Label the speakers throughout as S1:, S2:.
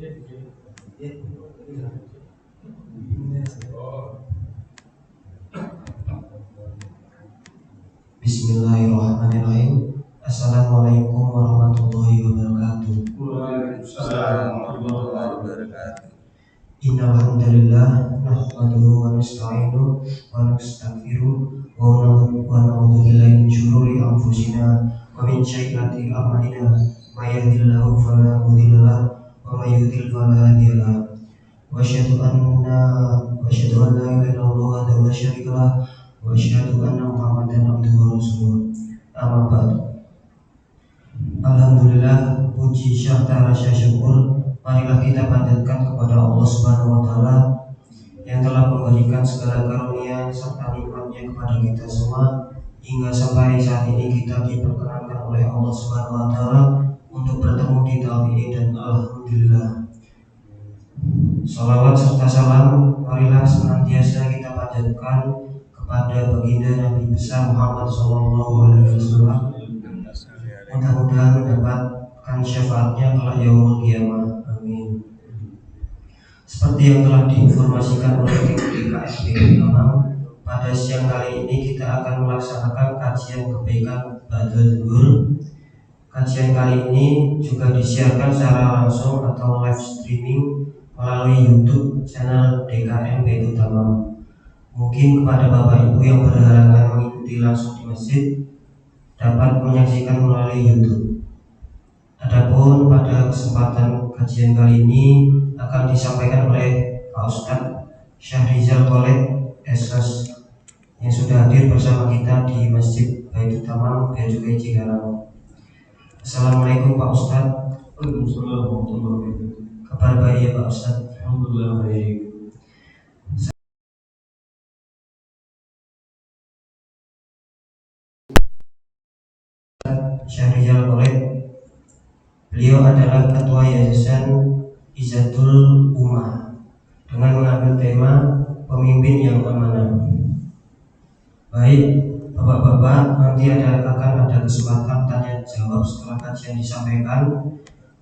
S1: Bismillahirrahmanirrahim. Assalamualaikum warahmatullahi wabarakatuh.
S2: Waalaikumsalam warahmatullahi wabarakatuh.
S1: Innal hamdalillah nahmaduhu wa nasta'inuhu wa nastaghfiruh wa na'udzu billahi min syururi anfusina wa min sayyiati a'malina. May yahdihillahu fala mudilla lahu wa may yudlil fala hadiya lahu. Wa asyhadu an la ilaha illallah wahdahu la syarika lahu wa asyhadu anna Muhammadan abduhu wa rasuluh. Amma ba'du. Alhamdulillah, puji syarta rasa syukur marilah kita panjatkan kepada Allah Subhanahu wa taala yang telah memberikan segala karunia serta nikmatnya kepada kita semua hingga sampai saat ini kita diperkenankan oleh Allah Subhanahu wa taala untuk bertemu di tahun ini, dan alhamdulillah. Salawat serta salam marilah senantiasa kita panjatkan kepada baginda Nabi besar Muhammad SAW. Mudah-mudahan mendapatkan syafaatnya kelak yaumul qiyamah. Amin. Seperti yang telah diinformasikan oleh tim DKSP Utama, pada siang kali ini kita akan melaksanakan kajian kebaikan ba'da zuhur. Kajian kali ini juga disiarkan secara langsung atau live streaming melalui YouTube channel DKMP Utama. Mungkin kepada Bapak Ibu yang berhalangan mengikuti langsung di masjid dapat menyaksikan melalui YouTube. Adapun pada kesempatan kajian kali ini akan disampaikan oleh Pak Ustadz Syahrizal Khalid SS yang sudah hadir bersama kita di Masjid Baitul Tamam, Bea Cukai Cikarang. Assalamualaikum Pak Ustadz.
S2: Waalaikumsalam warahmatullahi wabarakatuh.
S1: Kabar baik ya Pak Ustadz?
S2: Alhamdulillah baik.
S1: Syahrizal Khalid. Beliau adalah Ketua Yayasan Izzatul Ummah dengan mengambil tema pemimpin yang amanah. Baik, Bapak-bapak, nanti akan ada kesempatan tanya jawab setelah kajian disampaikan.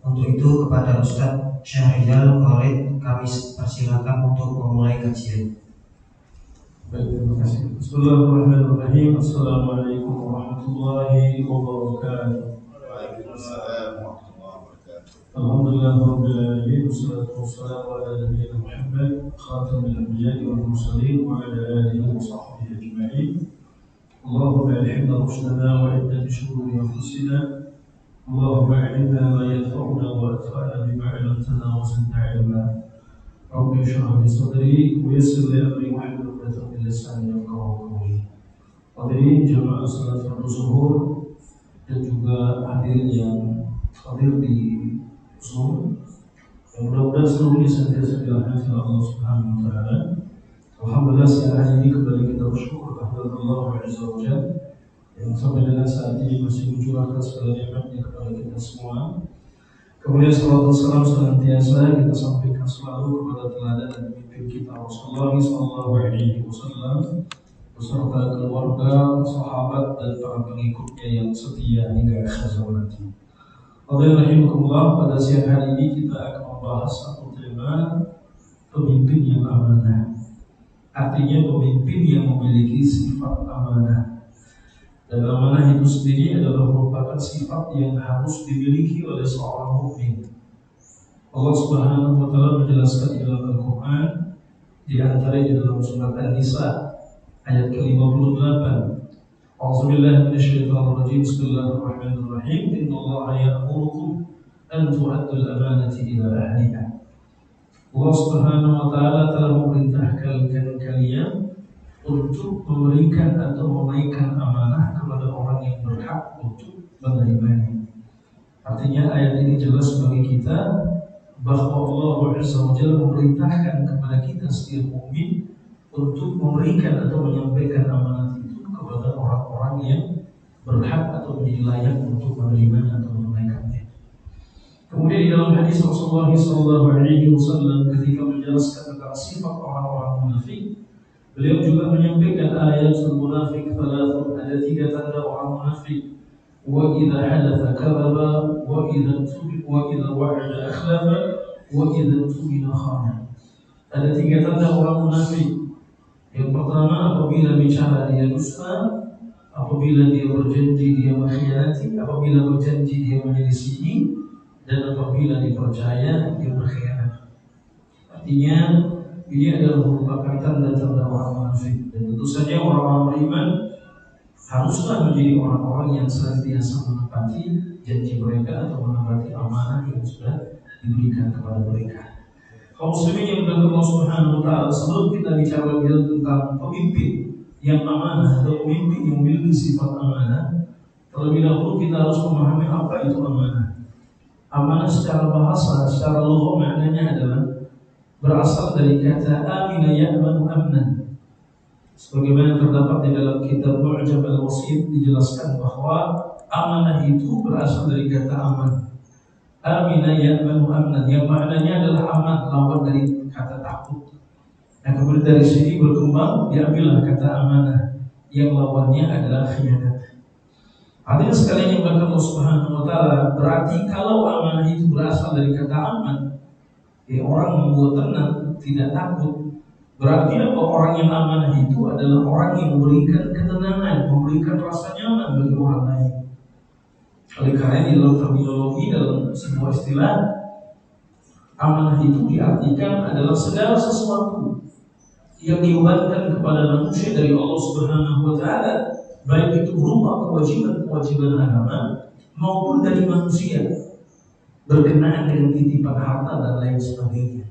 S1: Untuk itu kepada Ustadz Syahrizal Khalid kami persilakan untuk memulai kajian.
S2: Baik, terima kasih. Bismillahirrahmanirrahim. Assalamualaikum warahmatullahi wabarakatuh.
S3: Waalaikumsalam warahmatullahi wabarakatuh.
S2: Alhamdulillah rabbil alamin, wassalatu wassalamu ala nabiyyina Muhammad khatamil anbiya'i wal mursalin wa ala alihi wa sahbihi ajma'in. Allahumma alhimna rushdana wa idna bi shururi anfusina. Allahumma alimna ma yanfa'una wa anfa'na bima 'allamtana wa zidna 'ilma. Rabbi shrah li sadri wa yassir li amri wahlul 'uqdatam min lisani yafqahu qawli. Hadirin jamaah salat fardu zuhur dan juga hadirin yang hadir di Zoom, yang mudah-mudahan seluruhnya senantiasa dirahmati Allah Subhanahu wa taala. Alhamdulillah, siang hari ini kembali kita bersyukur kepada Allah Azza wa Jalla yang sampai dengan saat ini masih mencurahkan segala nikmatnya kepada kita semua. Kemudian salawat dan salam senantiasa kita sampaikan selalu kepada teladan dan pemimpin kita Rasulullah SAW beserta keluarga, sahabat dan para pengikutnya yang setia hingga akhir zaman nanti. Alhamdulillah, pada siang hari ini kita akan membahas satu tema pemimpin yang amanah. Artinya pemimpin yang memiliki sifat amanah. Dan amanah itu sendiri adalah merupakan sifat yang harus dimiliki oleh seorang mukmin. Allah Subhanahu wa taala menjelaskan di dalam Al-Qur'an, di antaranya dalam surat An-Nisa ayat ke-58. A'udzubillahi minasyaitonir rajim. Bismillahirrahmanirrahim. Innallaha ya'murukum an tu'addul amanati ila ahliha. Allah Subhanahu wa taala telah memerintahkan kalian untuk memberikan atau menaikkan amanah kepada orang yang berhak untuk menerimanya. Artinya ayat ini jelas bagi kita bahwa Allah Azza wa Jalla memerintahkan kepada kita setiap mukmin untuk memberikan atau menyampaikan amanah itu kepada orang-orang yang berhak atau menjadi layak untuk menerimanya atau menunaikannya. Kemudian di dalam hadis Rasulullah SAW ketika menjelaskan tentang sifat orang-orang munafik, beliau juga menyampaikan ayatul munafik thalathun, ada 3 tanda orang munafik. Wa idza hadatha kadzaba wa idza wa'ada akhlafa wa idza tumina khana. Ada 3 tanda orang munafik. Yang pertama, apabila bicara dia dusta, apabila dia berjanji dia mengkhianati, apabila berjanji dia menyelisihi, dan apabila dipercaya dia berkhianat. Artinya ini adalah merupakan tanda-tanda orang munafik. Dan tentu saja orang-orang beriman haruslah menjadi orang-orang yang senantiasa menepati janji mereka atau menepati amanah yang sudah diberikan kepada mereka. Kaum muslimin yang berkata Allah Subhanahu wa taala, sebelum kita bicara tentang pemimpin yang amanah atau pemimpin yang memiliki sifat amanah, terlebih dahulu kita harus memahami apa itu amanah. Amanah secara bahasa, secara lugha maknanya adalah berasal dari kata amina ya'manu amnan. Sebagaimana terdapat di dalam kitab Mu'jam al-Wasit dijelaskan bahwa amanah itu berasal dari kata aman. Amina ya'manu amnan, yang maknanya adalah aman, lawan dari kata takut. Nah, kemudian dari sini berkembang diambillah kata amanah, yang lawannya adalah khianat. Artinya sekalian yang berkata Allah Subhanahu wa taala, berarti kalau amanah itu berasal dari kata aman, orang membuat tenang, tidak takut. Berarti apa? Orang yang amanah itu adalah orang yang memberikan ketenangan, memberikan rasa nyaman bagi orang lain. Oleh karena di dalam terminologi, dalam sebuah istilah, amanah itu diartikan adalah segala sesuatu yang dibebankan kepada manusia dari Allah Subhanahu wa taala, baik itu berupa kewajiban agama maupun dari manusia berkenaan dengan titipan harta dan lain sebagainya.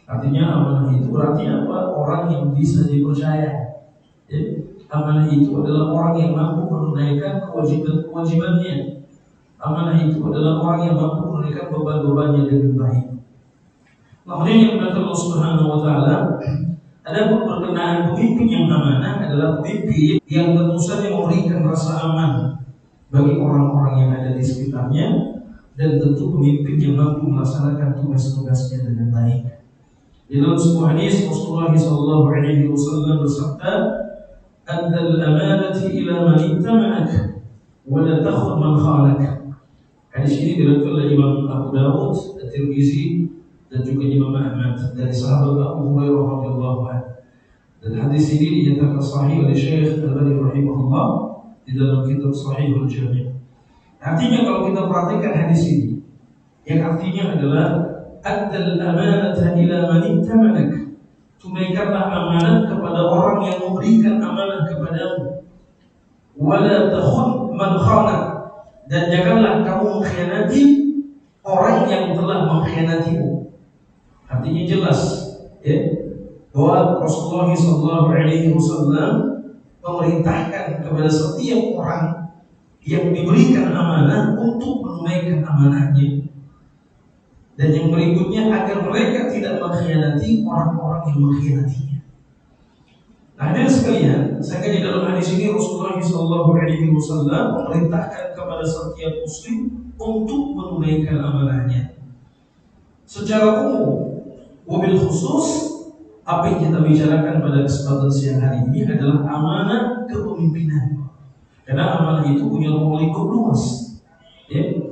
S2: Artinya amanah itu berarti apa? Orang yang bisa dipercaya. Amanah itu adalah orang yang mampu menunaikan kewajiban-kewajibannya. Amanah itu adalah orang yang mampu menunaikan beban-bebannya dengan baik. Kemudian yang berkata Allah Subhanahu wa taala, adapun berkenaan pemimpin yang amanah adalah pemimpin yang tentu saja memberikan rasa aman bagi orang-orang yang ada di sekitarnya, dan tentu pemimpin yang mampu melaksanakan tugas-tugasnya dengan baik. Di dalam sebuah hadis Rasulullah sallallahu alaihi wasallam bersabda, "Addal amanati ila man ittama'ak wa la takhun man khanak." Hadis ini diriwayatkan oleh Imam Abu Dawud, At-Tirmizi, dan juga Imam Ahmad dari sahabat Abu Hurairah radhiyallahu anhu. Dan hadis ini dinyatakan sahih oleh Syekh Al-Albani rahimahullah di dalam kitab Sahihul Jami'. Artinya kalau kita perhatikan hadis ini, yang artinya adalah addal amanata ila man ittama'ak, tunaikanlah amanah kepada orang yang memberikan amanah kepadamu, wala takhun man khanak, dan janganlah kamu mengkhianati orang yang telah mengkhianatimu. Artinya jelas, bahwa Rasulullah SAW memerintahkan kepada setiap orang yang diberikan amanah untuk menunaikan amanahnya. Dan yang berikutnya, agar mereka tidak mengkhianati orang-orang yang mengkhianatinya. Nah, hadirin sekalian, saya di dalam hadis ini Rasulullah SAW memerintahkan kepada setiap muslim untuk menunaikan amanahnya. Secara umum, wabil khusus, apa yang kita bicarakan pada kesempatan siang hari ini adalah amanah kepemimpinan. Karena amanah itu punya ruang lingkup luas.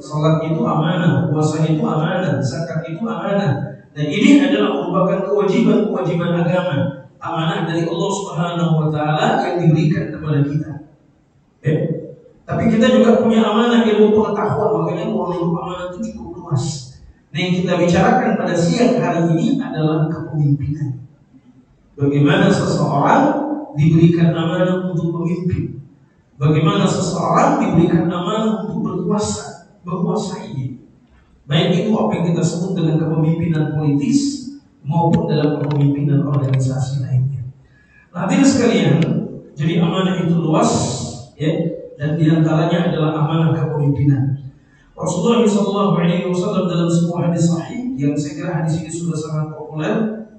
S2: Salat itu amanah, puasa itu amanah, zakat itu amanah. Dan ini adalah merupakan kewajiban agama, amanah dari Allah Subhanahu wa taala yang diberikan kepada kita. Tapi kita juga punya amanah ilmu pengetahuan, makanya ruang lingkup amanah itu cukup luas. Nah, yang kita bicarakan pada siang hari ini adalah kepemimpinan. Bagaimana seseorang diberikan amanah untuk pemimpin, bagaimana seseorang diberikan amanah untuk menguasai, baik itu apa yang kita sebut dengan kepemimpinan politis maupun dalam kepemimpinan organisasi lainnya. Nah, hadirin sekalian, jadi amanah itu luas, dan diantaranya adalah amanah kepemimpinan. Rasulullah SAW dalam sebuah hadis sahih, yang saya kira hadis ini sudah sangat populer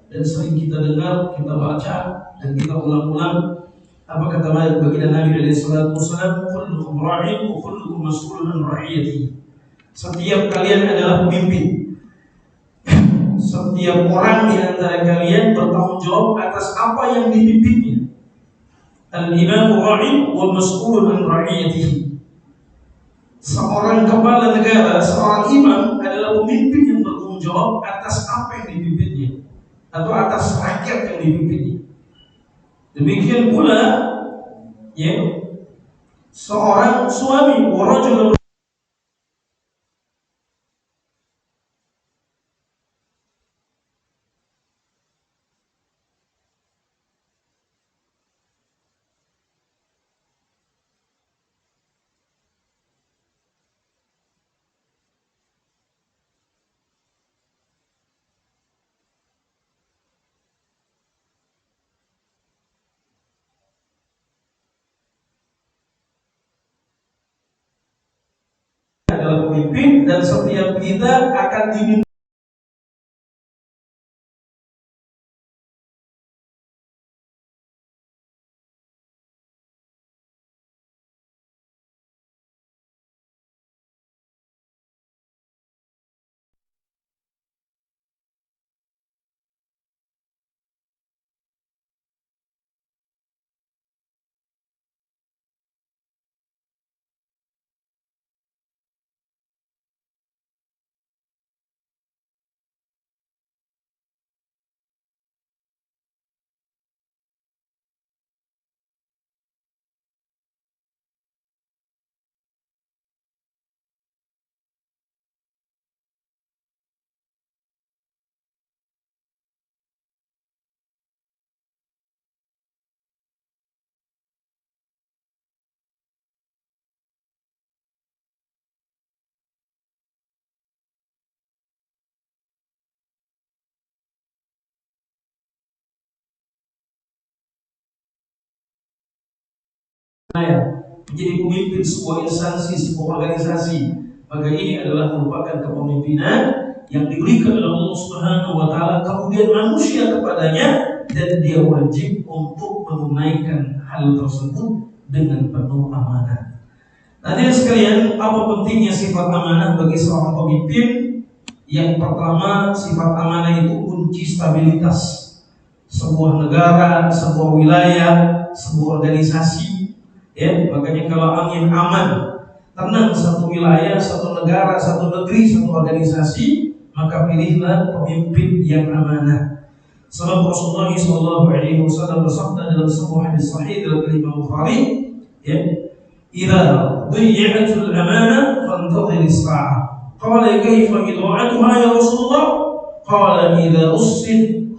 S2: dan sering kita dengar, kita baca, dan kita ulang-ulang. Apa kata baginda Nabi SAW? Kullukum ra'in wa kullukum mas'ulun an ra'iyatihi. Setiap kalian adalah pemimpin. Setiap orang di antara kalian bertanggung jawab atas apa yang dipimpinnya. Al-imamu ra'in wa mas'ulun an ra'iyatihi. Seorang kepala negara, seorang imam adalah pemimpin yang bertanggung jawab atas siapa yang dipimpinnya atau atas rakyat yang dipimpinnya. Demikian pula ya seorang suami, orang juga adalah pemimpin dan setiap kita akan diminta menjadi pemimpin sebuah instansi, sebuah organisasi. Maka ini adalah merupakan kepemimpinan yang diberikan oleh Allah Subhanahu wa taala kemudian manusia kepadanya, dan dia wajib untuk menunaikan hal tersebut dengan penuh amanah. Hadirin sekalian, apa pentingnya sifat amanah bagi seorang pemimpin? Yang pertama, sifat amanah itu kunci stabilitas sebuah negara, sebuah wilayah, sebuah organisasi. Ya, makanya kalau angin aman, tenang satu wilayah, satu negara, satu negeri, satu organisasi, maka pilihlah pemimpin yang amanah. Sebab Rasulullah SAW bersabda dalam sebuah hadis sahih dalam Imam Bukhari, ya, "Idza dhi'atul amanah fantadhir as-sa'ah." Qala kaifa idha'atuha ya Rasulullah? Qala idza usbid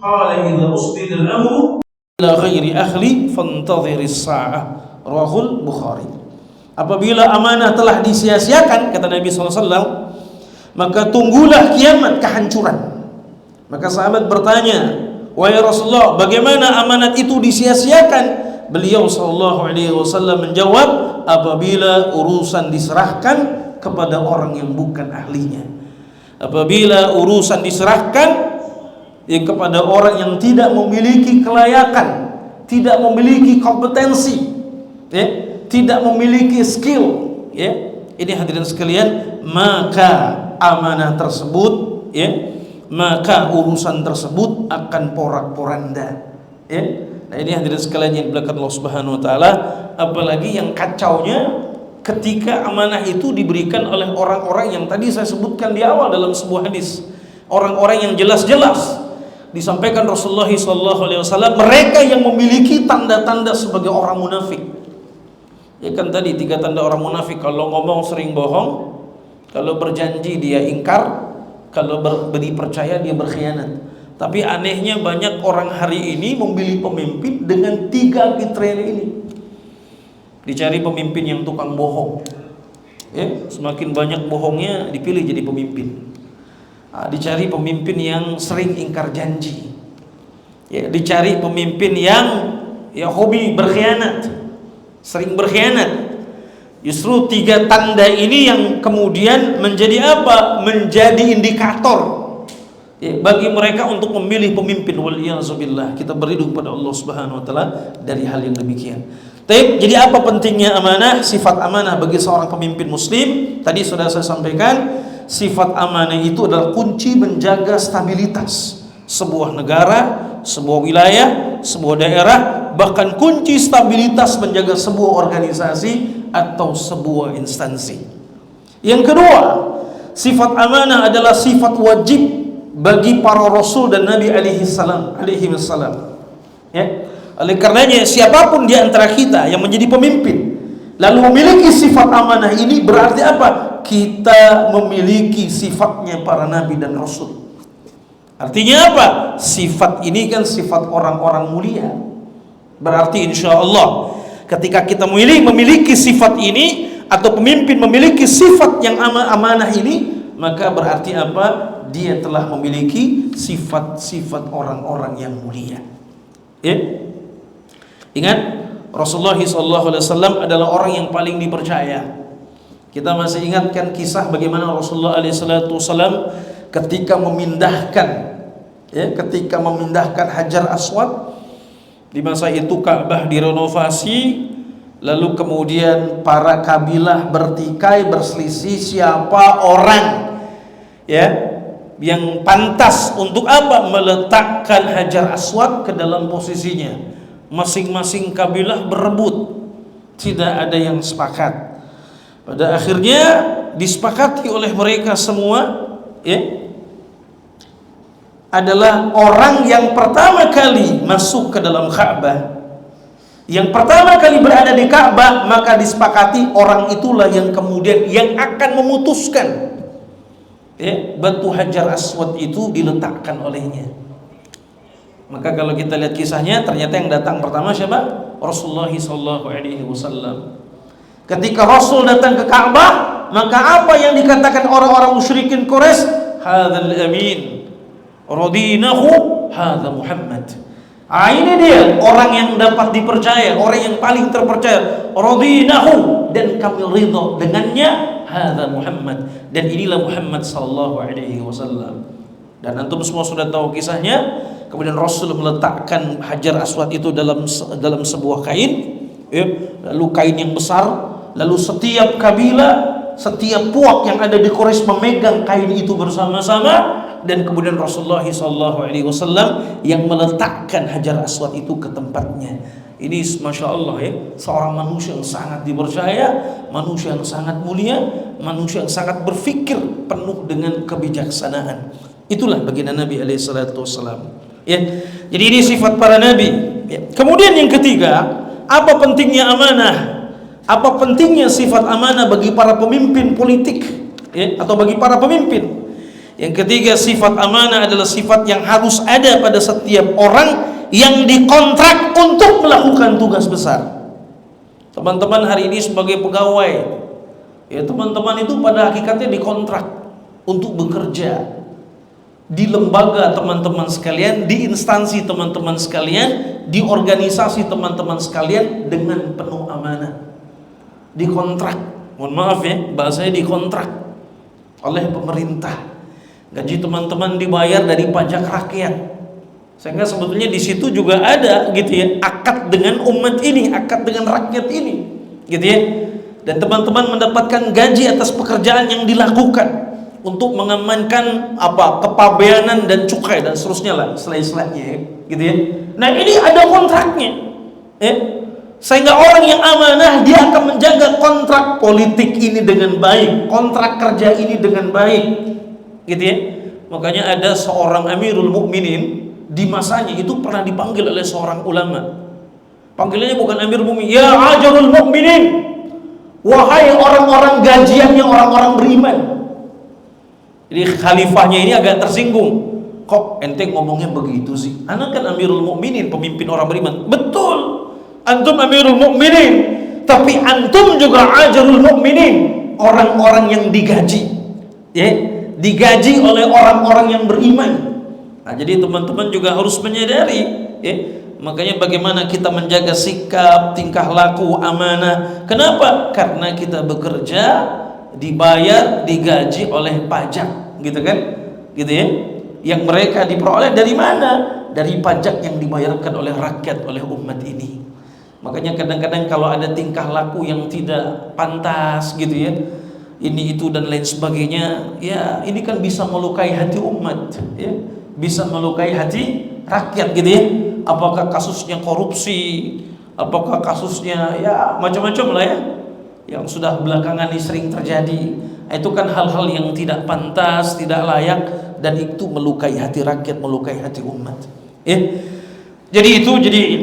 S2: al-amru ila ghairi ahli fantadhir as-sa'ah. Rawahul Bukhari. Apabila amanah telah disia-siakan, kata Nabi SAW, maka tunggulah kiamat, kehancuran. Maka sahabat bertanya, wahai Rasulullah, bagaimana amanat itu disia-siakan? Beliau SAW menjawab, apabila urusan diserahkan kepada orang yang bukan ahlinya. Apabila urusan diserahkan kepada orang yang tidak memiliki kelayakan, tidak memiliki kompetensi, ya, tidak memiliki skill, ya, ini hadirin sekalian, maka amanah tersebut, ya, maka urusan tersebut akan porak-poranda, ya. Nah, ini hadirin sekalian yang dimuliakan Allah Subhanahu wa taala, apalagi yang kacaunya ketika amanah itu diberikan oleh orang-orang yang tadi saya sebutkan di awal dalam sebuah hadis, orang-orang yang jelas-jelas disampaikan Rasulullah SAW, mereka yang memiliki tanda-tanda sebagai orang munafik. Ya kan tadi 3 tanda orang munafik: kalau ngomong sering bohong, kalau berjanji dia ingkar, kalau beri percaya dia berkhianat. Tapi anehnya banyak orang hari ini memilih pemimpin dengan 3 kriteria ini. Dicari pemimpin yang tukang bohong, ya, semakin banyak bohongnya dipilih jadi pemimpin. Dicari pemimpin yang sering ingkar janji, ya, dicari pemimpin yang hobi berkhianat, sering berkhianat. Justru 3 tanda ini yang kemudian menjadi apa? Menjadi indikator, ya, bagi mereka untuk memilih pemimpin. Waliyahzubillah, kita berlindung pada Allah Subhanahu wa taala dari hal yang demikian. Jadi apa pentingnya amanah? Sifat amanah bagi seorang pemimpin muslim, tadi sudah saya sampaikan, sifat amanah itu adalah kunci menjaga stabilitas sebuah negara, sebuah wilayah, sebuah daerah, bahkan kunci stabilitas menjaga sebuah organisasi atau sebuah instansi. Yang kedua, sifat amanah adalah sifat wajib
S4: bagi para rasul dan nabi alaihi wassalam. Ya. Oleh karenanya siapapun di antara kita yang menjadi pemimpin lalu memiliki sifat amanah ini, berarti apa? Kita memiliki sifatnya para nabi dan rasul. Artinya apa? Sifat ini kan sifat orang-orang mulia. Berarti insya Allah ketika kita memiliki sifat ini, atau pemimpin memiliki sifat yang amanah ini, maka berarti apa? Dia telah memiliki sifat-sifat orang-orang yang mulia. Ya? Ingat, Rasulullah SAW adalah orang yang paling dipercaya. Kita masih ingatkan kisah bagaimana Rasulullah SAW ketika memindahkan Hajar Aswad. Di masa itu Ka'bah direnovasi, lalu kemudian para kabilah bertikai berselisih siapa orang yang pantas untuk apa? Meletakkan Hajar Aswad ke dalam posisinya. Masing-masing kabilah berebut, tidak ada yang sepakat. Pada akhirnya disepakati oleh mereka semua adalah orang yang pertama kali masuk ke dalam Ka'bah, yang pertama kali berada di Ka'bah, maka disepakati orang itulah yang kemudian yang akan memutuskan batu Hajar Aswad itu diletakkan olehnya. Maka kalau kita lihat kisahnya, ternyata yang datang pertama siapa? Rasulullah SAW. Ketika Rasul datang ke Ka'bah, maka apa yang dikatakan orang-orang musyrikin Quraisy? Hadzal amin, radinahu hadza Muhammad. Ini dia orang yang dapat dipercaya, orang yang paling terpercaya. Radinahu, dan kami ridha dengannya. Hadza Muhammad, dan inilah Muhammad sallallahu alaihi wasallam. Dan antum semua sudah tahu kisahnya. Kemudian Rasul meletakkan Hajar Aswad itu dalam sebuah kain, lalu kain yang besar, lalu setiap kabilah, setiap puak yang ada di Quraisy memegang kain itu bersama-sama, dan kemudian Rasulullah SAW yang meletakkan Hajar Aswad itu ke tempatnya. Ini Masya Allah seorang manusia yang sangat dipercaya, manusia yang sangat mulia, manusia yang sangat berfikir penuh dengan kebijaksanaan. Itulah baginda Nabi SAW. Jadi ini sifat para nabi. Kemudian yang ketiga, apa pentingnya amanah? Apa pentingnya sifat amanah bagi para pemimpin politik atau bagi para pemimpin? Yang ketiga, sifat amanah adalah sifat yang harus ada pada setiap orang yang dikontrak untuk melakukan tugas besar. Teman-teman hari ini sebagai pegawai, teman-teman itu pada hakikatnya dikontrak untuk bekerja di lembaga teman-teman sekalian, di instansi teman-teman sekalian, di organisasi teman-teman sekalian dengan penuh amanah. Dikontrak, mohon maaf bahasanya dikontrak oleh pemerintah. Gaji teman-teman dibayar dari pajak rakyat. Sehingga sebetulnya di situ juga ada akad dengan umat ini, akad dengan rakyat ini, Dan teman-teman mendapatkan gaji atas pekerjaan yang dilakukan untuk mengamankan kepabeanan dan cukai dan seterusnya lah, selain-selainnya Nah ini ada kontraknya sehingga orang yang amanah dia akan menjaga kontrak politik ini dengan baik, kontrak kerja ini dengan baik Makanya ada seorang Amirul Mukminin di masanya itu pernah dipanggil oleh seorang ulama. Panggilannya bukan Amirul Mukminin, ya Ajarul Mukminin, wahai orang-orang gajiannya orang-orang beriman. Jadi khalifahnya ini agak tersinggung. Kok ente ngomongnya begitu sih? Anak kan Amirul Mukminin, pemimpin orang beriman. Betul, antum Amirul Mukminin, tapi antum juga Ajarul Mukminin, orang-orang yang digaji, digaji oleh orang-orang yang beriman. Nah, jadi teman-teman juga harus menyadari, makanya bagaimana kita menjaga sikap, tingkah laku, amanah. Kenapa? Karena kita bekerja, dibayar, digaji oleh pajak, Yang mereka diperoleh dari mana? Dari pajak yang dibayarkan oleh rakyat, oleh umat ini. Makanya kadang-kadang kalau ada tingkah laku yang tidak pantas ini itu dan lain sebagainya, ini kan bisa melukai hati umat, bisa melukai hati rakyat Apakah kasusnya korupsi, apakah kasusnya macam-macam lah yang sudah belakangan ini sering terjadi. Itu kan hal-hal yang tidak pantas, tidak layak dan itu melukai hati rakyat, melukai hati umat. Ya. Jadi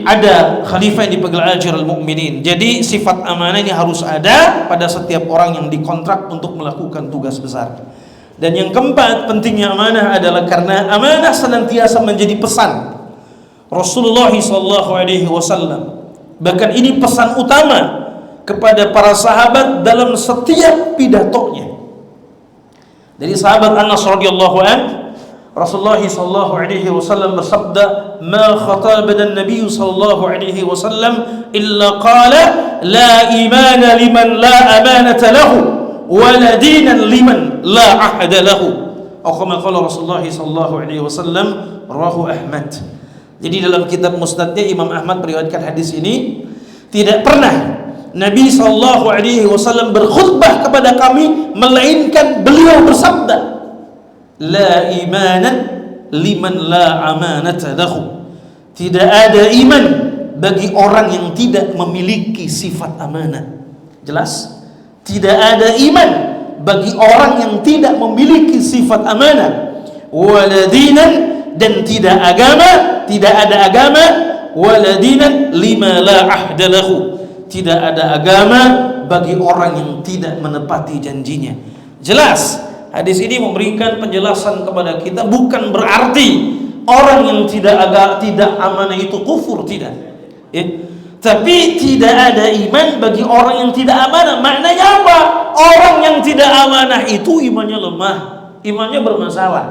S4: ada khalifah yang dipanggil Amirul Mukminin. Jadi sifat amanah ini harus ada pada setiap orang yang dikontrak untuk melakukan tugas besar. Dan yang keempat, pentingnya amanah adalah karena amanah senantiasa menjadi pesan Rasulullah SAW. Bahkan ini pesan utama kepada para sahabat dalam setiap pidatonya. Dari sahabat Anas radhiyallahu anhu, Rasulullah SAW bersabda, "Ma khatabana an-nabiy sallallahu alaihi wasallam illa qala la imana liman la amanata lahu wa la dinan liman la ahada lahu." Atau kama qala Rasulullah sallallahu alaihi wasallam, rawahu Ahmad. Jadi dalam kitab Musnadnya Imam Ahmad meriwayatkan hadis ini, tidak pernah Nabi sallallahu alaihi wasallam berkhutbah kepada kami melainkan beliau bersabda, la imanan liman la amanata lahu. Tidak ada iman bagi orang yang tidak memiliki sifat amanah. Jelas? Tidak ada iman bagi orang yang tidak memiliki sifat amanah. Wala dinan, dan tidak ada agama, wala dinan lima la ahda lahu. Tidak ada agama bagi orang yang tidak menepati janjinya. Jelas? Hadis ini memberikan penjelasan kepada kita, bukan berarti orang yang tidak amanah itu kufur, tidak. Tapi tidak ada iman bagi orang yang tidak amanah. Maknanya apa? Orang yang tidak amanah itu imannya lemah, imannya bermasalah.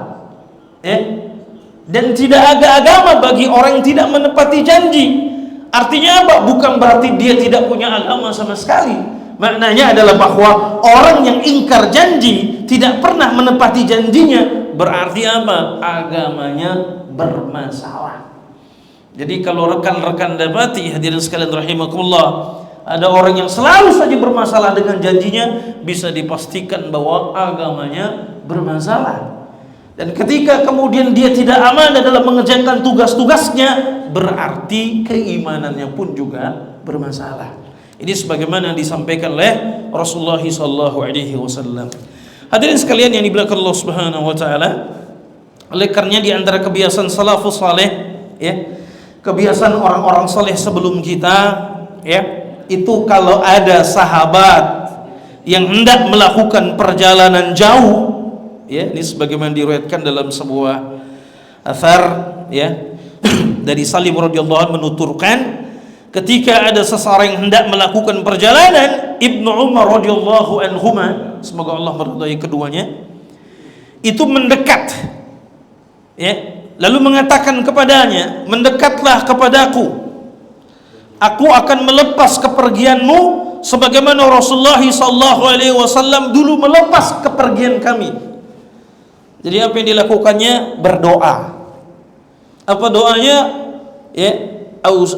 S4: Dan tidak ada agama bagi orang yang tidak menepati janji. Artinya apa? Bukan berarti dia tidak punya agama sama sekali. Maknanya adalah bahwa orang yang ingkar janji, tidak pernah menepati janjinya, berarti apa? Agamanya bermasalah. Jadi kalau rekan-rekan dapati, hadirin sekalian rahimakumullah, ada orang yang selalu saja bermasalah dengan janjinya, bisa dipastikan bahwa agamanya bermasalah. Dan ketika kemudian dia tidak amanah dalam mengerjakan tugas-tugasnya, berarti keimanannya pun juga bermasalah. Ini sebagaimana yang disampaikan oleh Rasulullah SAW. Hadirin sekalian yang dimuliakan Allah Subhanahu wa taala, oleh karenanya di antara kebiasaan salafus saleh, kebiasaan orang-orang saleh sebelum kita, itu kalau ada sahabat yang hendak melakukan perjalanan jauh, ini sebagaimana diriwayatkan dalam sebuah athar, dari Salim radhiyallahu anhu menuturkan, ketika ada seseorang yang hendak melakukan perjalanan, Ibnu Umar radhiyallahu anhuma, semoga Allah meridhai keduanya, itu mendekat, lalu mengatakan kepadanya, mendekatlah kepadaku, aku akan melepas kepergianmu sebagaimana Rasulullah SAW dulu melepas kepergian kami. Jadi apa yang dilakukannya? Berdoa. Apa doanya?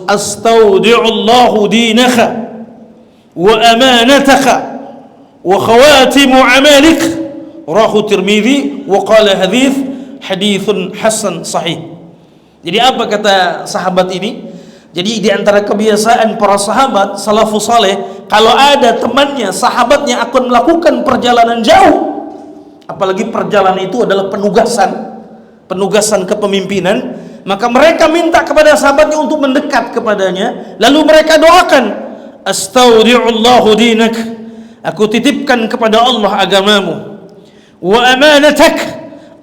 S4: Astaudi'ullahu dinaka wa amanataka wa khawatimu amalik, rawahu Tirmidzi wa qala hadithun hasan sahih. Jadi apa kata sahabat ini? Jadi di antara kebiasaan para sahabat salafus saleh, kalau ada temannya, sahabatnya akan melakukan perjalanan jauh, apalagi perjalanan itu adalah penugasan kepemimpinan, maka mereka minta kepada sahabatnya untuk mendekat kepadanya, lalu mereka doakan, astaudi'ullahu dinak, aku titipkan kepada Allah agamamu, wa amanatak,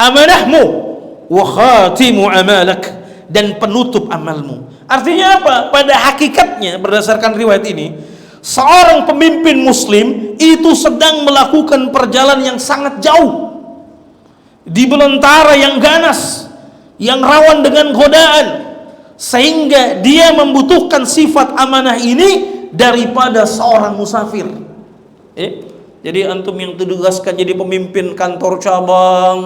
S4: amanahmu, wa khatimu amalak, dan penutup amalmu. Artinya apa? Pada hakikatnya berdasarkan riwayat ini, seorang pemimpin muslim itu sedang melakukan perjalanan yang sangat jauh, di belantara yang ganas, yang rawan dengan godaan, sehingga dia membutuhkan sifat amanah ini daripada seorang musafir. Jadi antum yang ditugaskan jadi pemimpin kantor cabang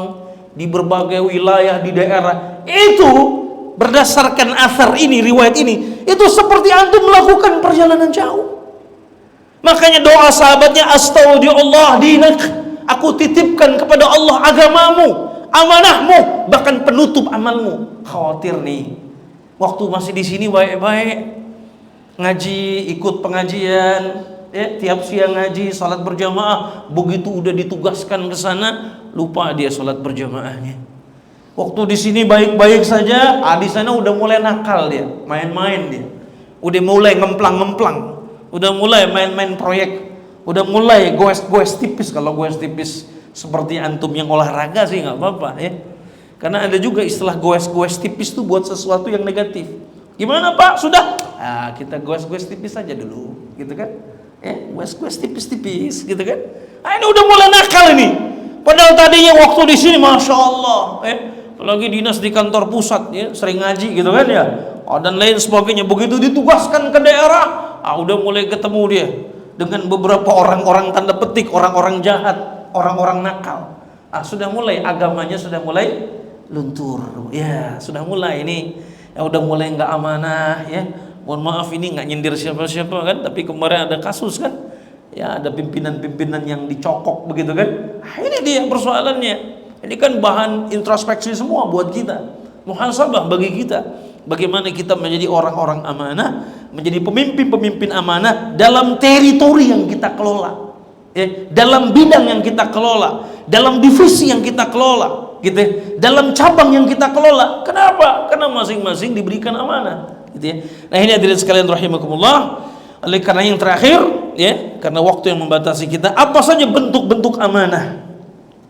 S4: di berbagai wilayah di daerah, itu berdasarkan asar ini, riwayat ini, itu seperti antum melakukan perjalanan jauh. Makanya doa sahabatnya, astaudi'ullah dinak, aku titipkan kepada Allah agamamu, amanahmu, bahkan penutup amalmu. Khawatir nih, waktu masih di sini baik-baik, ngaji, ikut pengajian, tiap siang ngaji, salat berjamaah. Begitu udah ditugaskan ke sana, lupa dia salat berjamaahnya. Waktu di sini baik-baik saja, di sana udah mulai nakal dia, main-main dia. Udah mulai ngemplang-ngemplang, udah mulai main-main proyek, udah mulai goes-goes tipis. Kalau goes tipis seperti antum yang olahraga sih nggak apa-apa ya. Karena ada juga istilah goes-goes tipis tuh buat sesuatu yang negatif. Gimana Pak? Sudah? Kita goes-goes tipis saja dulu, gitu kan? Goes-goes tipis-tipis, gitu kan? Ini udah mulai nakal ini. Padahal tadinya waktu di sini, masya Allah, apalagi dinas di kantor pusat, ya, sering ngaji, gitu kan ya? Dan lain sebagainya. Begitu ditugaskan ke daerah, udah mulai ketemu dia dengan beberapa orang-orang tanda petik, orang-orang jahat, orang-orang nakal. Sudah mulai agamanya sudah mulai luntur, ya, sudah mulai ini, ya udah mulai nggak amanah, ya. Mohon maaf ini nggak nyindir siapa-siapa kan, tapi kemarin ada kasus kan, ya ada pimpinan-pimpinan yang dicokok begitu kan. Ini dia persoalannya. Ini kan bahan introspeksi semua buat kita, muhasabah bagi kita. Bagaimana kita menjadi orang-orang amanah, menjadi pemimpin-pemimpin amanah dalam teritori yang kita kelola, dalam bidang yang kita kelola, dalam divisi yang kita kelola, gitu ya, dalam cabang yang kita kelola. Kenapa? Karena masing-masing diberikan amanah, gitu ya. Nah ini hadirin sekalian rahimakumullah. Oleh karena yang terakhir, ya, karena waktu yang membatasi kita, apa saja bentuk-bentuk amanah,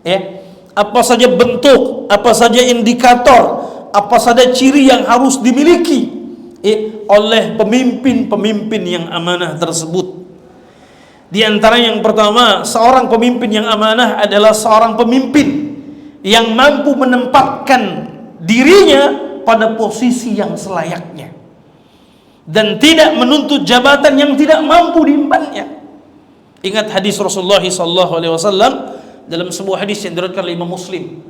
S4: ya, apa saja bentuk, apa saja indikator, apa saja ciri yang harus dimiliki oleh pemimpin-pemimpin yang amanah tersebut. Di antara yang pertama, seorang pemimpin yang amanah adalah seorang pemimpin yang mampu menempatkan dirinya pada posisi yang selayaknya dan tidak menuntut jabatan yang tidak mampu diembannya. Ingat hadis Rasulullah SAW dalam sebuah hadis yang diriwayatkan oleh Imam Muslim.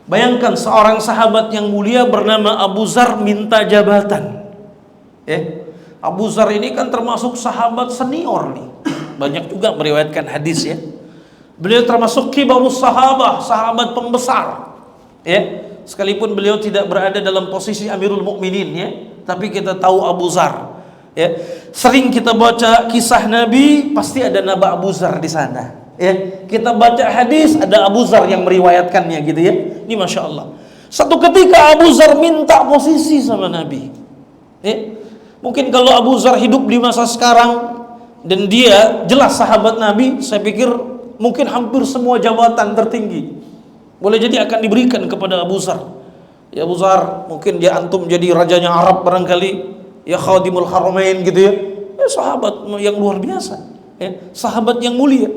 S4: Bayangkan seorang sahabat yang mulia bernama Abu Zar minta jabatan. Abu Zar ini kan termasuk sahabat senior nih. Banyak juga meriwayatkan hadis ya. Beliau termasuk kibarus sahabah, sahabat pembesar. Sekalipun beliau tidak berada dalam posisi Amirul Mukminin ya, tapi kita tahu Abu Zar. Sering kita baca kisah Nabi, pasti ada nama Abu Zar di sana. Kita baca hadis, ada Abu Zar yang meriwayatkannya gitu ya. Ini masya Allah. Satu ketika Abu Zar minta posisi sama Nabi. Mungkin kalau Abu Zar hidup di masa sekarang dan dia jelas sahabat Nabi, saya pikir mungkin hampir semua jabatan tertinggi boleh jadi akan diberikan kepada Abu Zar. Ya Abu Zar, mungkin dia antum jadi rajanya Arab barangkali, ya Khadimul Haramain gitu ya. Sahabat yang luar biasa, sahabat yang mulia.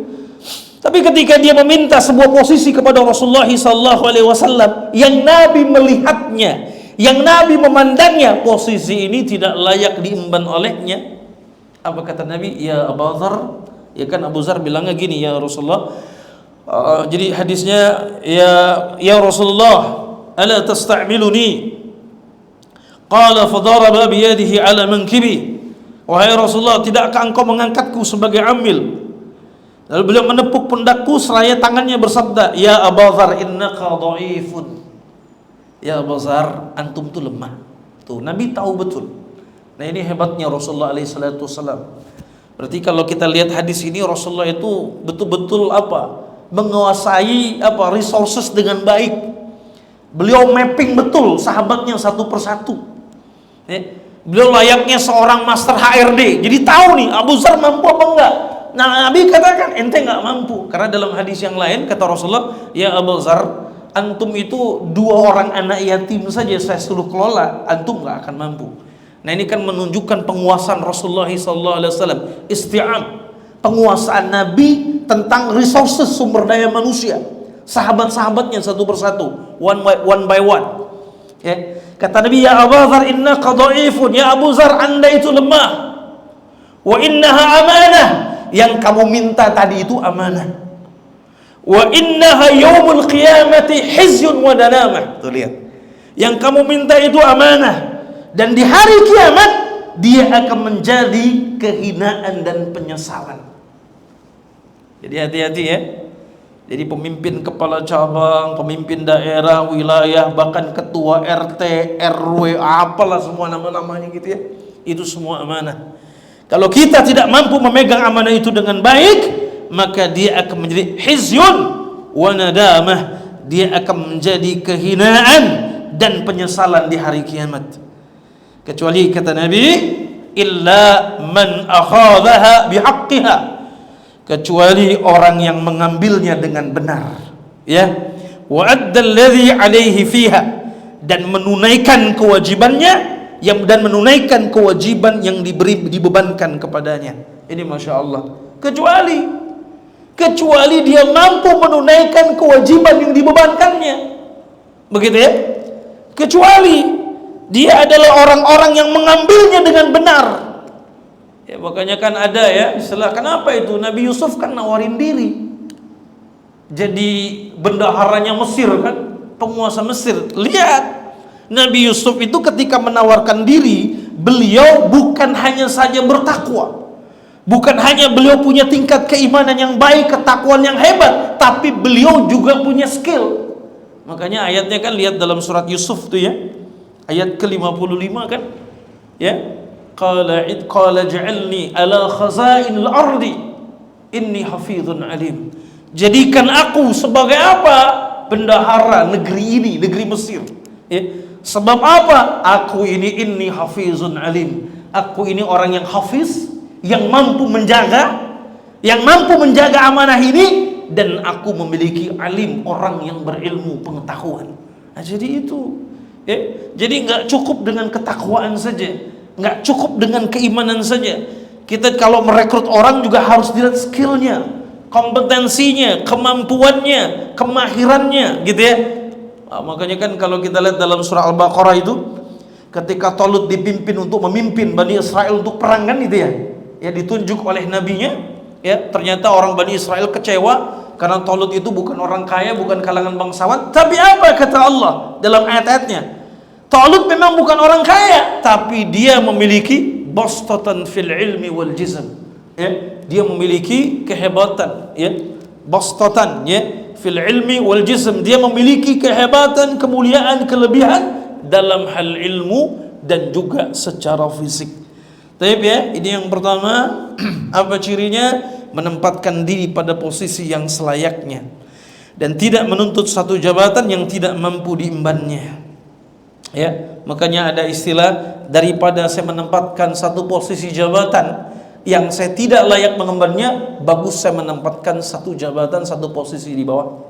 S4: Tapi ketika dia meminta sebuah posisi kepada Rasulullah SAW yang Nabi melihatnya, yang Nabi memandangnya, posisi ini tidak layak diemban olehnya, apa kata Nabi? Ya Abu Zar, ya kan Abu Zar bilangnya gini, ya Rasulullah. Jadi hadisnya, ya Rasulullah, ala tasta'miluni? Qala fadaraba biyadihi ala mankibi. Wahai Rasulullah, tidakkah engkau mengangkatku sebagai amil? Lalu beliau menepuk pundakku seraya tangannya bersabda, ya Abu Zar innaka dhaifun. Ya Abu Zar, antum tuh lemah. Tuh Nabi tahu betul. Nah ini hebatnya Rasulullah SAW. Berarti kalau kita lihat hadis ini, Rasulullah itu betul-betul menguasai resources dengan baik. Beliau mapping betul sahabatnya satu persatu. Beliau layaknya seorang master HRD. Jadi tahu nih Abu Zar mampu apa enggak. Nah Nabi katakan ente nggak mampu, karena dalam hadis yang lain kata Rasulullah, ya Abu Zar, antum itu 2 orang anak yatim saja saya suruh kelola, antum nggak akan mampu. Nah ini kan menunjukkan penguasaan Rasulullah SAW, isti'ab, penguasaan Nabi tentang resources sumber daya manusia, sahabat-sahabatnya satu persatu, one by one. Kata Nabi, ya Abu Zar innaka dhaifun, ya Abu Zar anda itu lemah, wa innaha amanah, yang kamu minta tadi itu amanah, wa innaha yaumul qiyamati hizyun wa danamah. Tuh lihat, yang kamu minta itu amanah, dan di hari kiamat dia akan menjadi kehinaan dan penyesalan. Jadi hati-hati ya. Jadi pemimpin kepala cabang, pemimpin daerah, wilayah, bahkan ketua RT, RW, apalah semua nama-namanya gitu ya, itu semua amanah. Kalau kita tidak mampu memegang amanah itu dengan baik, maka dia akan menjadi hizyun wa nadamah, dia akan menjadi kehinaan dan penyesalan di hari kiamat. Kecuali kata Nabi, illa man akhadhaha bihaqqiha, kecuali orang yang mengambilnya dengan benar, ya, wa adda alladhi alaihi fiha, dan menunaikan kewajibannya, dan menunaikan kewajiban yang dibebankan kepadanya. Ini Masya Allah. Kecuali dia mampu menunaikan kewajiban yang dibebankannya, begitu ya. Kecuali dia adalah orang-orang yang mengambilnya dengan benar. Ya, makanya kan ada ya istilah, kenapa itu Nabi Yusuf kan nawarin diri jadi bendaharanya Mesir kan, penguasa Mesir. Lihat, Nabi Yusuf itu ketika menawarkan diri, beliau bukan hanya saja bertakwa, bukan hanya beliau punya tingkat keimanan yang baik, ketakwaan yang hebat, tapi beliau juga punya skill. Makanya ayatnya kan lihat dalam surat Yusuf tuh ya, ayat ke-55 kan, ya, qala ja'alni ala khazainil ardi inni hafizun alim. Jadikan aku sebagai apa? Bendahara negeri ini, negeri Mesir. Ya. Sebab apa? Aku ini inni hafizun alim. Aku ini orang yang hafiz, yang mampu menjaga amanah ini, dan aku memiliki alim, orang yang berilmu, pengetahuan. Nah, jadi itu. Ya. Jadi nggak cukup dengan ketakwaan saja, nggak cukup dengan keimanan saja. Kita kalau merekrut orang juga harus dilihat skillnya, kompetensinya, kemampuannya, kemahirannya, gitu ya. Nah, makanya kan kalau kita lihat dalam surah Al-Baqarah itu, ketika Talut dipimpin untuk memimpin Bani Israel untuk perang kan itu ya, ya ditunjuk oleh nabinya, ya ternyata orang Bani Israel kecewa karena Talut itu bukan orang kaya, bukan kalangan bangsawan. Tapi apa kata Allah dalam ayat-ayatnya? Talut memang bukan orang kaya, tapi dia memiliki bastatan fil ilmi wal jism. Ya, dia memiliki kehebatan, ya, bastatan, ya, fil ilmi wal jism, dia memiliki kehebatan, kemuliaan, kelebihan dalam hal ilmu dan juga secara fisik. Tapi ya, ini yang pertama. Apa cirinya? Menempatkan diri pada posisi yang selayaknya dan tidak menuntut satu jabatan yang tidak mampu diembannya. Ya, makanya ada istilah, daripada saya menempatkan satu posisi jabatan yang saya tidak layak mengembannya, bagus saya menempatkan satu jabatan, satu posisi di bawah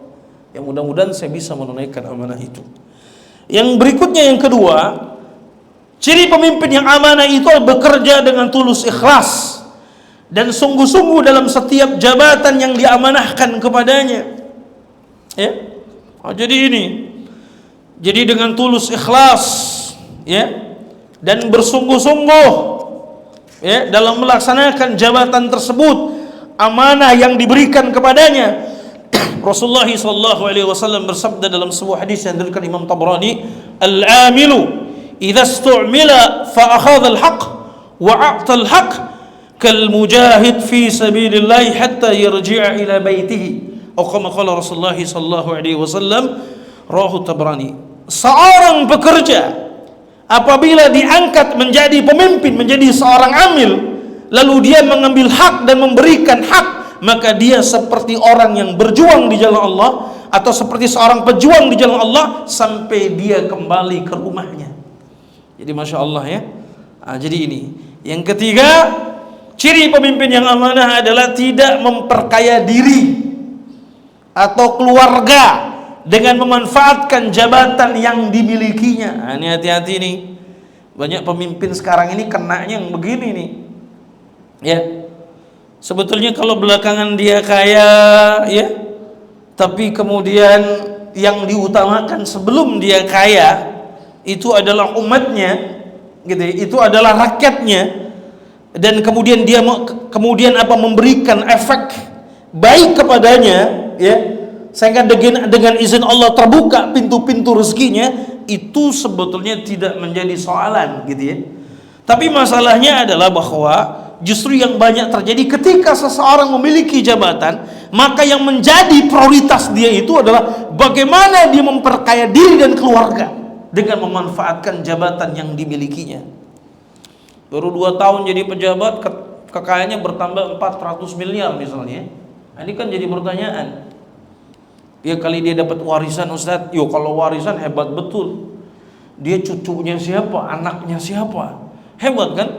S4: yang mudah-mudahan saya bisa menunaikan amanah itu. Yang berikutnya, yang kedua, ciri pemimpin yang amanah itu bekerja dengan tulus ikhlas dan sungguh-sungguh dalam setiap jabatan yang diamanahkan kepadanya. Ya, jadi dengan tulus ikhlas, ya, dan bersungguh-sungguh, ya, dalam melaksanakan jabatan tersebut, amanah yang diberikan kepadanya. Rasulullah SAW bersabda dalam sebuah hadis yang diriwayatkan Imam Tabrani, al-amilu idza stu'mila fa akhadha al-haq wa a'ta al-haq kal mujahid fi sabilillah hatta yarji'a ila baitihi, atau kama qala Rasulullah SAW, rawahu Tabrani. Seorang pekerja apabila diangkat menjadi pemimpin, menjadi seorang amil, lalu dia mengambil hak dan memberikan hak, maka dia seperti orang yang berjuang di jalan Allah, atau seperti seorang pejuang di jalan Allah sampai dia kembali ke rumahnya. Jadi Masya Allah ya. Nah, jadi ini yang ketiga, ciri pemimpin yang amanah adalah tidak memperkaya diri atau keluarga dengan memanfaatkan jabatan yang dimilikinya. Nah, ini hati-hati nih. Banyak pemimpin sekarang ini kenanya yang begini nih. Ya. Sebetulnya kalau belakangan dia kaya, ya, tapi kemudian yang diutamakan sebelum dia kaya itu adalah umatnya, gitu ya, itu adalah rakyatnya, dan kemudian dia memberikan efek baik kepadanya, ya, sehingga dengan izin Allah terbuka pintu-pintu rezekinya, itu sebetulnya tidak menjadi soalan, gitu ya. Tapi masalahnya adalah bahwa justru yang banyak terjadi ketika seseorang memiliki jabatan, maka yang menjadi prioritas dia itu adalah bagaimana dia memperkaya diri dan keluarga dengan memanfaatkan jabatan yang dimilikinya. Baru 2 tahun jadi pejabat, kekayaannya bertambah 400 miliar misalnya. Nah, ini kan jadi pertanyaan. Ya kali dia dapat warisan Ustadz. Yo kalau warisan hebat betul. Dia cucunya siapa, anaknya siapa. Hebat kan?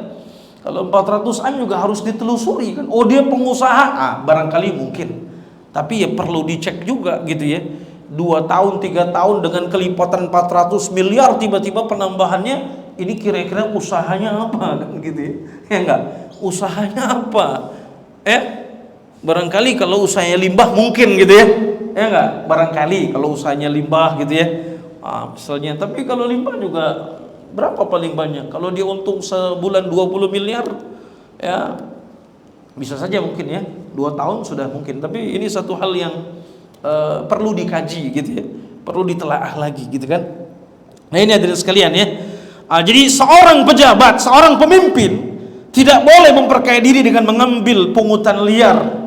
S4: Kalau 400 M juga harus ditelusuri kan. Oh dia pengusaha, barangkali mungkin. Tapi ya perlu dicek juga gitu ya. 2 tahun, 3 tahun dengan kelipatan 400 miliar tiba-tiba penambahannya, ini kira-kira usahanya apa kan gitu ya. Ya enggak? Usahanya apa? Barangkali kalau usahanya limbah mungkin gitu ya. Ya enggak? Barangkali kalau usahanya limbah gitu ya. Misalnya, tapi kalau limbah juga berapa paling banyak? Kalau dia untung sebulan 20 miliar ya bisa saja mungkin ya. 2 tahun sudah mungkin. Tapi ini satu hal yang perlu dikaji gitu ya. Perlu ditelaah lagi gitu kan. Nah ini hadirin sekalian ya. Jadi seorang pejabat, seorang pemimpin tidak boleh memperkaya diri dengan mengambil pungutan liar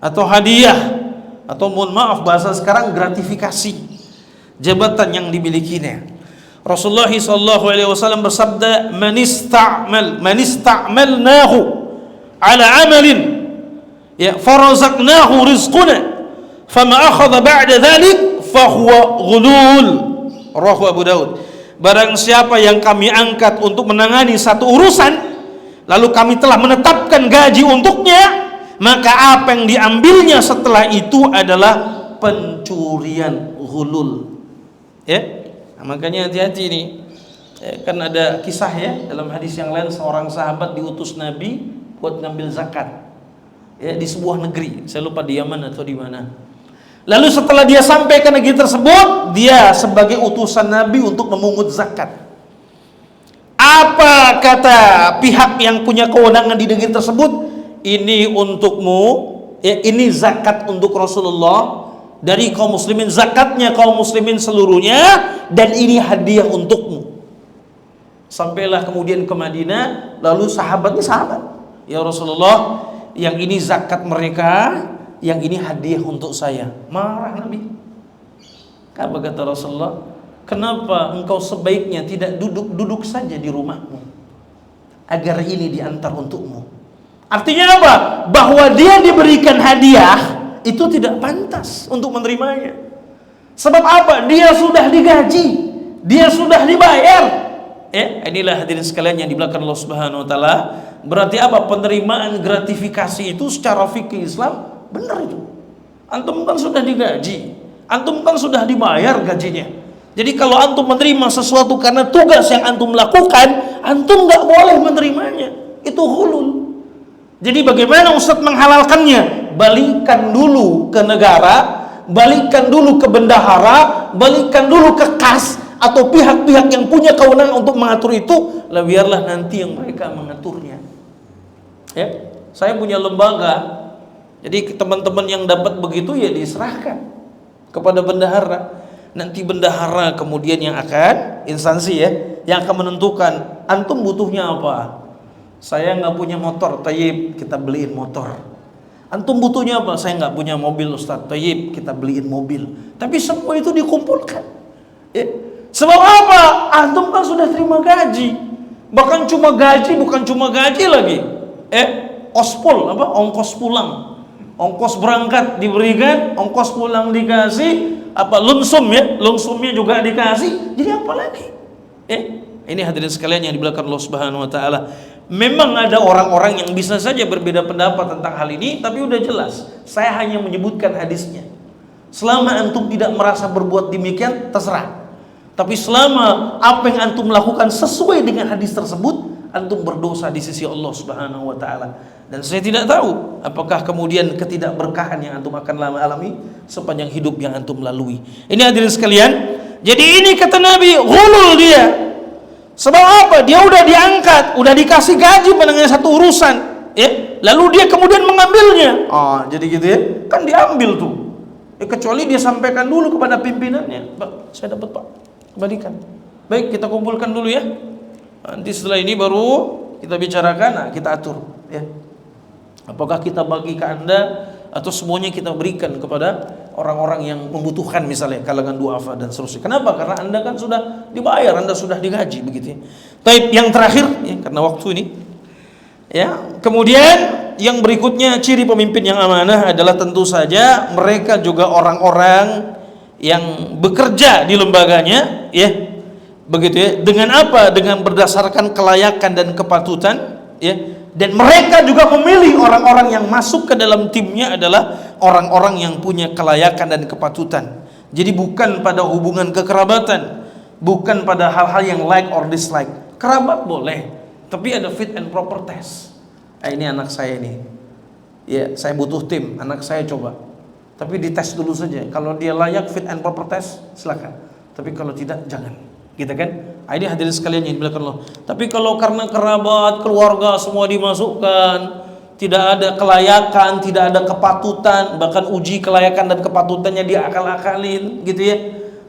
S4: atau hadiah atau mohon maaf bahasa sekarang gratifikasi jabatan yang dimilikinya. Rasulullah SAW bersabda, man ista'malnahu ala amalin ya farazaqnahu rizquna fama akhadha ba'da dhalik fahuwa ghulul. Rawahu Abu Daud. Barang siapa yang kami angkat untuk menangani satu urusan lalu kami telah menetapkan gaji untuknya, maka apa yang diambilnya setelah itu adalah pencurian, ghulul. Ya, makanya hati-hati nih. Kan ada kisah ya dalam hadis yang lain, seorang sahabat diutus Nabi buat ngambil zakat. Ya, di sebuah negeri, saya lupa di Yaman atau di mana. Lalu setelah dia sampai ke negeri tersebut, dia sebagai utusan Nabi untuk memungut zakat. Apa kata pihak yang punya kewenangan di negeri tersebut? Ini untukmu, ya, ini zakat untuk Rasulullah dari kaum muslimin, zakatnya kaum muslimin seluruhnya, dan ini hadiah untukmu. Sampailah kemudian ke Madinah, lalu sahabat, ya Rasulullah, yang ini zakat mereka, yang ini hadiah untuk saya. Marah Nabi. Apa kata Rasulullah? Kenapa engkau sebaiknya tidak duduk saja di rumahmu, agar ini diantar untukmu. Artinya apa? Bahwa dia diberikan hadiah itu tidak pantas untuk menerimanya. Sebab apa? Dia sudah digaji, dia sudah dibayar. Inilah hadirin sekalian yang dimuliakan Allah Subhanahu wa taala. Berarti apa? Penerimaan gratifikasi itu secara fikih Islam benar itu. Antum kan sudah digaji, antum kan sudah dibayar gajinya. Jadi kalau antum menerima sesuatu karena tugas yang antum lakukan, antum nggak boleh menerimanya. Itu ghulul. Jadi bagaimana Ustadz menghalalkannya? Balikan dulu ke negara, balikan dulu ke bendahara, balikan dulu ke kas atau pihak-pihak yang punya kewenangan untuk mengatur itu, lah biarlah nanti yang mereka mengaturnya. Ya, saya punya lembaga, jadi teman-teman yang dapat begitu ya diserahkan kepada bendahara. Nanti bendahara kemudian yang akan instansi ya, yang akan menentukan antum butuhnya apa. Saya nggak punya motor, tayyib, kita beliin motor. Antum butuhnya apa? Saya nggak punya mobil Ustaz, tayyib, kita beliin mobil. Tapi semua itu dikumpulkan. Sebab apa? Antum kan sudah terima gaji. Bahkan cuma gaji, bukan cuma gaji lagi. Ospol, apa? Ongkos pulang, ongkos berangkat diberikan, ongkos pulang dikasih, apa lunsum ya, lunsumnya juga dikasih. Jadi apa lagi? Ini hadirin sekalian yang dimuliakan Allah Subhanahu wa taala. Memang ada orang-orang yang bisa saja berbeda pendapat tentang hal ini, tapi udah jelas. Saya hanya menyebutkan hadisnya. Selama antum tidak merasa berbuat demikian, terserah. Tapi selama apa yang antum lakukan sesuai dengan hadis tersebut, antum berdosa di sisi Allah Subhanahu wa taala. Dan saya tidak tahu apakah kemudian ketidakberkahan yang antum akan alami sepanjang hidup yang antum lalui. Ini hadirin sekalian. Jadi ini kata Nabi, ghulul dia. Sebab apa? Dia udah diangkat, udah dikasih gaji menangani satu urusan, ya. Lalu dia kemudian mengambilnya. Jadi gitu ya. Kan diambil tuh. Kecuali dia sampaikan dulu kepada pimpinannya, Pak, saya dapat Pak, kembalikan. Baik, kita kumpulkan dulu ya. Nanti setelah ini baru kita bicarakan, kita atur, ya. Apakah kita bagi ke Anda atau semuanya kita berikan kepada orang-orang yang membutuhkan, misalnya kalangan duafa dan seterusnya. Kenapa? Karena Anda kan sudah dibayar, Anda sudah digaji begitu ya. Baik, yang terakhir ya, karena waktu ini ya, kemudian yang berikutnya ciri pemimpin yang amanah adalah tentu saja mereka juga orang-orang yang bekerja di lembaganya, ya. Begitu ya. Dengan apa? Dengan berdasarkan kelayakan dan kepatutan, ya. Dan mereka juga memilih orang-orang yang masuk ke dalam timnya adalah orang-orang yang punya kelayakan dan kepatutan. Jadi bukan pada hubungan kekerabatan, bukan pada hal-hal yang like or dislike. Kerabat boleh, tapi ada fit and proper test. Ini anak saya nih, ya saya butuh tim, anak saya coba. Tapi dites dulu saja. Kalau dia layak fit and proper test, silakan. Tapi kalau tidak, jangan. Gitu kan? Ini hadirin sekalian yang dimuliakan Allah. Tapi kalau karena kerabat, keluarga semua dimasukkan, tidak ada kelayakan, tidak ada kepatutan, bahkan uji kelayakan dan kepatutannya diakal-akalin, gitu ya.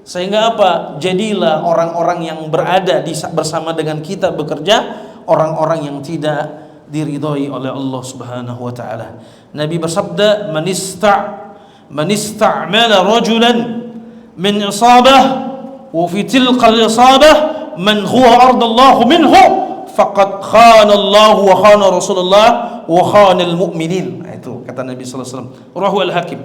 S4: Sehingga apa? Jadilah orang-orang yang berada bersama dengan kita bekerja, orang-orang yang tidak diridhoi oleh Allah Subhanahu wa taala. Nabi bersabda, "Man ista'mala rajulan min isabah wa fi tilka al-isabah man huwa ardallahu minhu faqad khana Allah wa khana Rasulullah wa khana al-mu'minin." Itu kata Nabi sallallahu alaihi wasallam. Rawahu al-Hakim.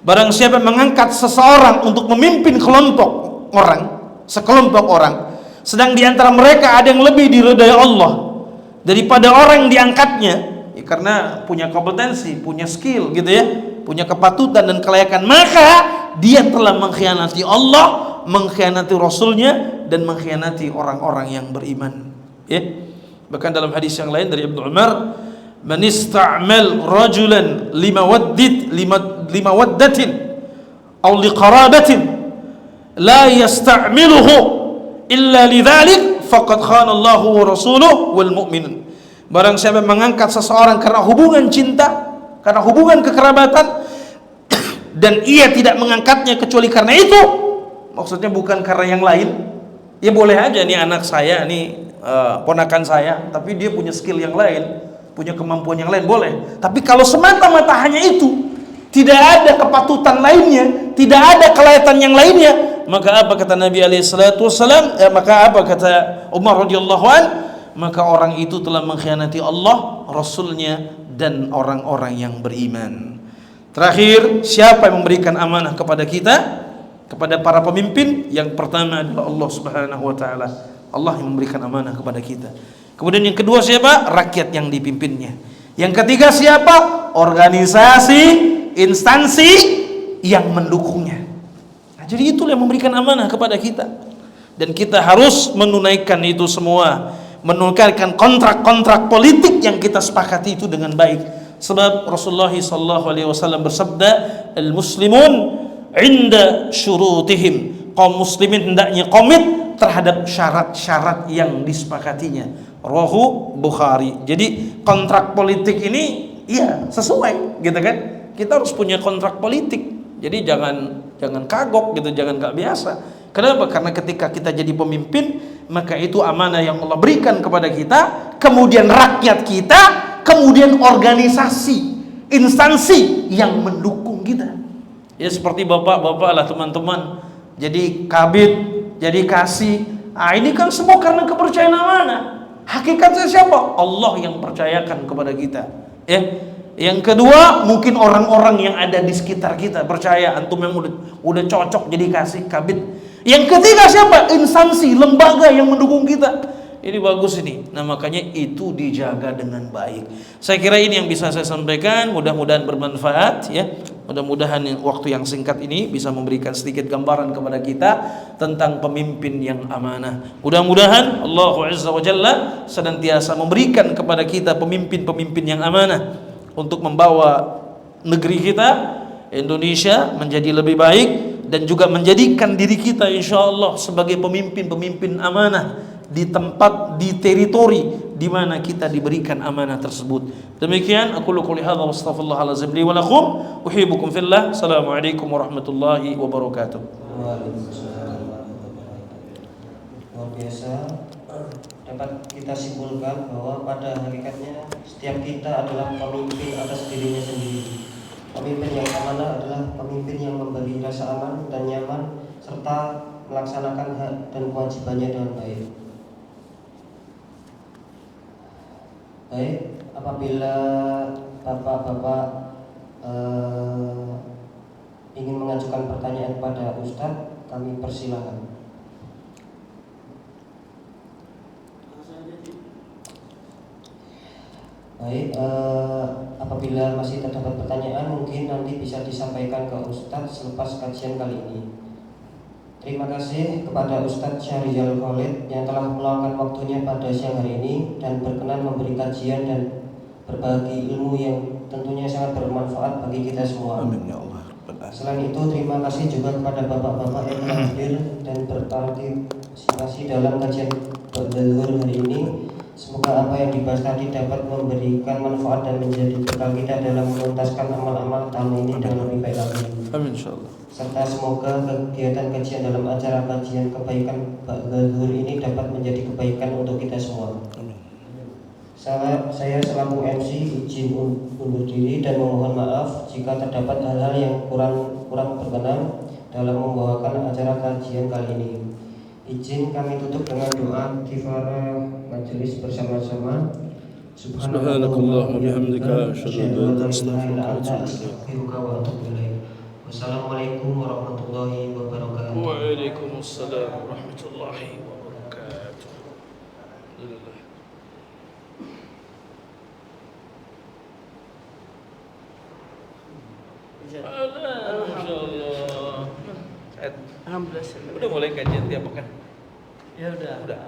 S4: Barang siapa mengangkat seseorang untuk memimpin sekelompok orang, sedang di antara mereka ada yang lebih diridai Allah daripada orang yang diangkatnya, ya, karena punya kompetensi, punya skill, gitu ya, punya kepatutan dan kelayakan, maka dia telah mengkhianati Allah, mengkhianati Rasulnya, dan mengkhianati orang-orang yang beriman. Ya. Bahkan dalam hadis yang lain dari Ibnu Umar, "Man ista'mal rajulan limawaddatin aw liqarabatin la yasta'miluhu illa lidzalik faqad khana Allahu wa rasuluhu wal mu'minun." Barang siapa mengangkat seseorang karena hubungan cinta, karena hubungan kekerabatan, dan ia tidak mengangkatnya kecuali karena itu, maksudnya bukan karena yang lain. Ya boleh aja nih anak saya, nih ponakan saya, tapi dia punya skill yang lain, punya kemampuan yang lain, boleh. Tapi kalau semata-mata hanya itu, tidak ada kepatutan lainnya, tidak ada kelayakan yang lainnya, maka apa kata Nabi SAW? Maka apa kata Umar radhiyallahu an? Maka orang itu telah mengkhianati Allah, Rasulnya, dan orang-orang yang beriman. Terakhir, siapa yang memberikan amanah kepada kita, kepada para pemimpin? Yang pertama adalah Allah Subhanahu wa taala. Allah yang memberikan amanah kepada kita. Kemudian yang kedua siapa? Rakyat yang dipimpinnya. Yang ketiga siapa? Organisasi, instansi yang mendukungnya. Nah, jadi itulah yang memberikan amanah kepada kita. Dan kita harus menunaikan itu semua, menunaikan kontrak-kontrak politik yang kita sepakati itu dengan baik. Sebab Rasulullah SAW bersabda, "Al-muslimun 'inda syurutihim." Kaum muslimin hendaknya komit terhadap syarat-syarat yang disepakatinya. Rawahu Bukhari. Jadi kontrak politik ini ya sesuai, gitu kan? Kita harus punya kontrak politik. Jadi jangan kagok gitu, jangan gak biasa. Kenapa? Karena ketika kita jadi pemimpin, maka itu amanah yang Allah berikan kepada kita, kemudian rakyat kita, kemudian organisasi, instansi yang mendukung kita. Ya seperti bapak-bapak lah teman-teman, jadi kabid, jadi kasih. Ini kan semua karena kepercayaan amanah. Hakikatnya siapa? Allah yang percayakan kepada kita. Ya. Yang kedua, mungkin orang-orang yang ada di sekitar kita percaya antum yang udah cocok jadi kasih kabid. Yang ketiga siapa? Instansi, lembaga yang mendukung kita. Ini bagus ini. Nah makanya itu dijaga dengan baik. Saya kira ini yang bisa saya sampaikan. Mudah-mudahan bermanfaat ya. Mudah-mudahan waktu yang singkat ini bisa memberikan sedikit gambaran kepada kita tentang pemimpin yang amanah. Mudah-mudahan Allah Azza wa Jalla senantiasa memberikan kepada kita pemimpin-pemimpin yang amanah untuk membawa negeri kita Indonesia menjadi lebih baik, dan juga menjadikan diri kita insyaallah sebagai pemimpin-pemimpin amanah di tempat, di teritori di mana kita diberikan amanah tersebut. Demikian aku qouli hadza wa astaghfirullahalazim li wa lakum, uhibbukum fillah. Assalamualaikum warahmatullahi wabarakatuh.
S1: Luar biasa. Dapat kita simpulkan bahwa pada hakikatnya setiap kita adalah pemimpin atas dirinya sendiri. Pemimpin yang amanah adalah pemimpin yang memberi rasa aman dan nyaman serta melaksanakan hak dan kewajibannya dengan baik. Apabila bapak-bapak ingin mengajukan pertanyaan kepada Ustadz, kami persilakan. Baik, apabila masih terdapat pertanyaan mungkin nanti bisa disampaikan ke Ustadz selepas kajian kali ini. Terima kasih kepada Ustadz Syahrizal Khalid yang telah meluangkan waktunya pada siang hari ini dan berkenan memberi kajian dan berbagi ilmu yang tentunya sangat bermanfaat bagi kita semua.
S4: Amin ya Allah.
S1: Selain itu terima kasih juga kepada bapak-bapak yang telah hadir dan berpartisipasi dalam kajian Zuhur hari ini. Semoga apa yang dibahas tadi dapat memberikan manfaat dan menjadi bekal kita dalam menuntaskan amal-amal tahun ini dengan lebih baik lagi.
S4: Amin insyaallah.
S1: Serta semoga kegiatan kajian dalam acara kajian kebaikan Zuhur ini dapat menjadi kebaikan untuk kita semua.
S4: Amin.
S1: Saya selaku MC izin undur diri dan memohon maaf jika terdapat hal-hal yang kurang berkenan dalam membawakan acara kajian kali ini. Izin kami tutup dengan doa kifarah majelis bersama-sama.
S4: Subhanakallahumma wa bihamdika asyhadu an la ilaha illa anta
S1: astaghfiruka wa atubu ilaik. Wassalamualaikum warahmatullahi wabarakatuh.
S4: Waalaikumsalam warahmatullahi wabarakatuh. Alhamdulillah.
S5: Alhamdulillah.
S4: Udah mulai kajian tiap pekan?
S5: Ya udah.
S4: Udah.